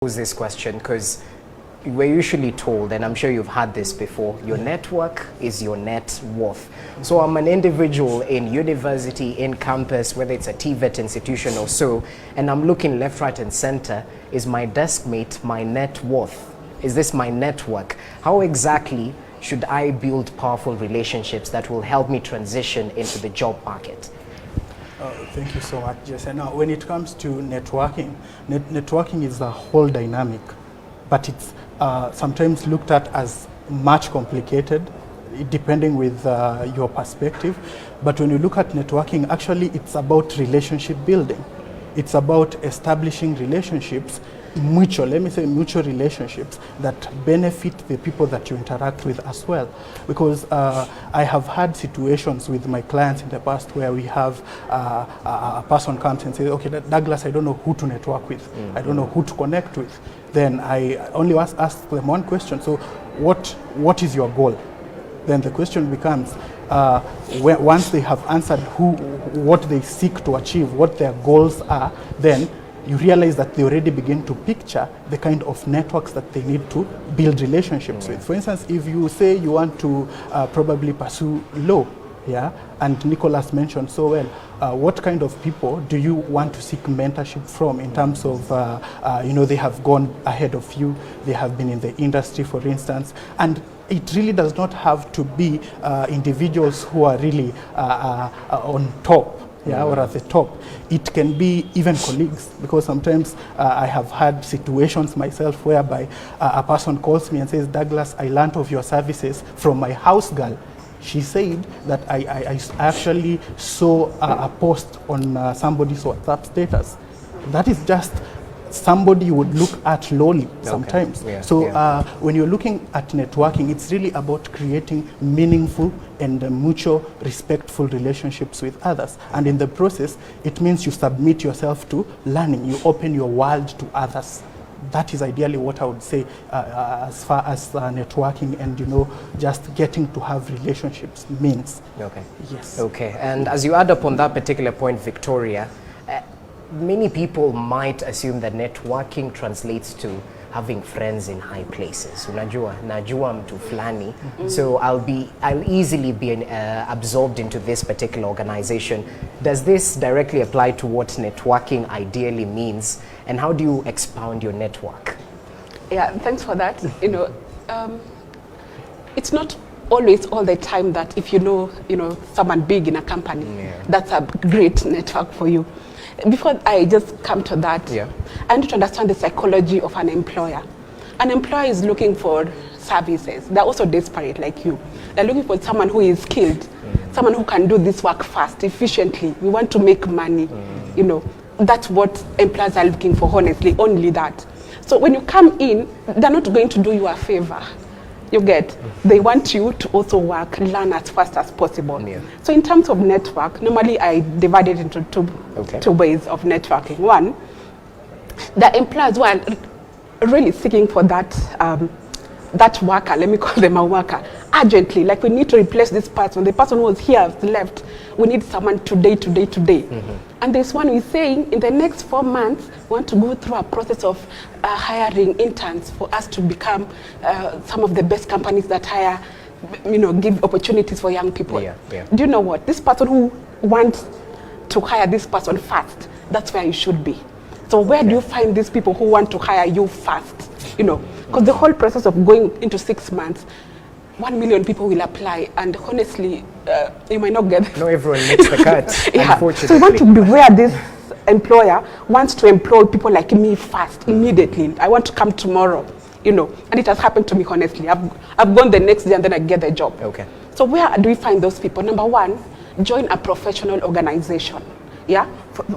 pose this question because we're usually told, and I'm sure you've had this before, your network is your net worth. So I'm an individual in university, in campus, whether it's a TVET institution or so, and I'm looking left, right, and center. Is my desk mate my net worth? Is this my network? How exactly should I build powerful relationships that will help me transition into the job market? Thank you so much, Jesse. Now, when it comes to networking, networking is a whole dynamic, but it's sometimes looked at as much complicated, depending with your perspective. But when you look at networking, actually it's about relationship building. It's about establishing relationships, mutual relationships that benefit the people that you interact with as well. Because I have had situations with my clients in the past where we have a person comes and says, okay, Douglas, I don't know who to network with. I don't know who to connect with. Then I only ask them one question. So what is your goal? Then the question becomes, once they have answered what they seek to achieve, what their goals are, then you realize that they already begin to picture the kind of networks that they need to build relationships with. For instance, if you say you want to probably pursue law, yeah, and Nicholas mentioned so well, what kind of people do you want to seek mentorship from in terms of, they have gone ahead of you, they have been in the industry, for instance, and it really does not have to be individuals who are really on top. Yeah, or at the top. It can be even colleagues, because sometimes I have had situations myself whereby a person calls me and says, Douglas, I learned of your services from my house girl. She said that I actually saw a post on somebody's WhatsApp status. That is just somebody you would look at lowly sometimes. Yeah, so when you're looking at networking, it's really about creating meaningful and mutual respectful relationships with others. And in the process, it means you submit yourself to learning. You open your world to others. That is ideally what I would say as far as networking and, just getting to have relationships means. Okay. Yes. Okay. And as you add up on that particular point, Victoria, many people might assume that networking translates to having friends in high places. Najua mtu fulani. So I'll easily be absorbed into this particular organization. Does this directly apply to what networking ideally means? And how do you expound your network? Yeah, thanks for that. It's not always all the time that if you know someone big in a company, that's a great network for you. Before I just come to that, I need to understand the psychology of an employer. An employer is looking for services. They're also desperate like you. They're looking for someone who is skilled, someone who can do this work fast, efficiently. We want to make money. That's what employers are looking for, honestly, only that. So when you come in, they're not going to do you a favor. You get, they want you to also learn as fast as possible. So in terms of network, normally I divide it into two ways of networking. One, the employers who are really seeking for that worker, let me call them a worker, urgently, like we need to replace this person. The person who was here has left. We need someone today. And this one is saying in the next 4 months, we want to go through a process of hiring interns for us to become some of the best companies that hire, give opportunities for young people. Do you know what? This person who wants to hire this person fast, that's where you should be. So where do you find these people who want to hire you fast? Because the whole process of going into 6 months, 1 million people will apply, and honestly, you might not get. No, everyone makes the cut. Unfortunately. So you want to be where this employer wants to employ people like me fast, immediately. I want to come tomorrow, and it has happened to me, honestly. I've gone the next day and then I get the job. Okay. So where do we find those people? Number one, join a professional organization. Yeah,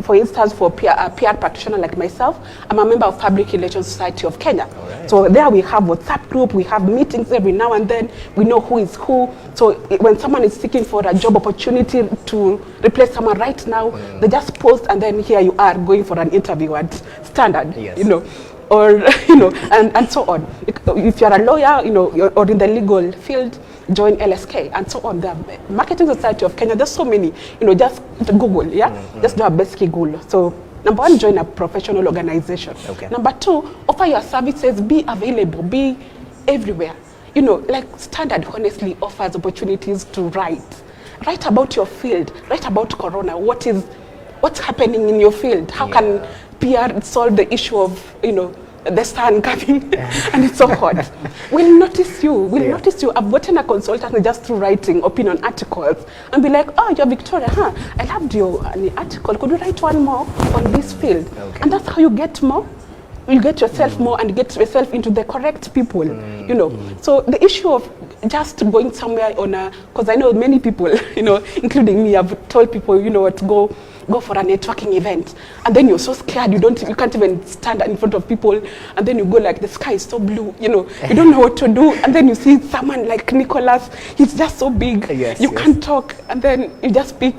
for instance, for a PR practitioner like myself, I'm a member of Public Relations Society of Kenya. Right. So there we have WhatsApp group, we have meetings every now and then, we know who is who. So when someone is seeking for a job opportunity to replace someone right now, they just post and then here you are going for an interview at Standard, or, and so on. If you're a lawyer, or in the legal field, join LSK and so on. The Marketing Society of Kenya, there's so many, just Google, just do a basic Google. So Number one, join a professional organization. Okay. Number two, offer your services, be available, be everywhere. You know, like Standard honestly offers opportunities to write about your field, write about corona, what's happening in your field, how can PR solve the issue of, you know, the sun coming and it's so hot. We'll notice you. I've gotten a consultant just through writing opinion articles and be like, oh, you're Victoria, huh? I loved your article. Could you write one more on this field? Okay. And that's how you get more. You get yourself more and get yourself into the correct people, you know. So the issue of just going somewhere on because I know many people, you know, including me, have told people, you know what, go for a networking event, and then you're so scared you can't even stand in front of people, and then you go like, the sky is so blue, you know, you don't know what to do, and then you see someone like Nicholas, he's just so big, you can't talk, and then you just pick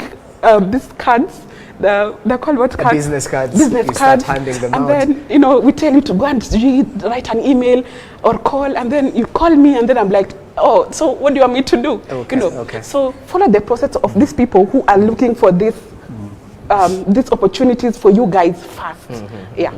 these cards. They're called what cards? Business cards. Business cards. Start handing them and out. Then, you know, we tell you to go and write an email or call, and then you call me, and then I'm like, oh, so what do you want me to do? Okay. You know, so follow the process of these people who are looking for this, these opportunities for you guys first. Yeah.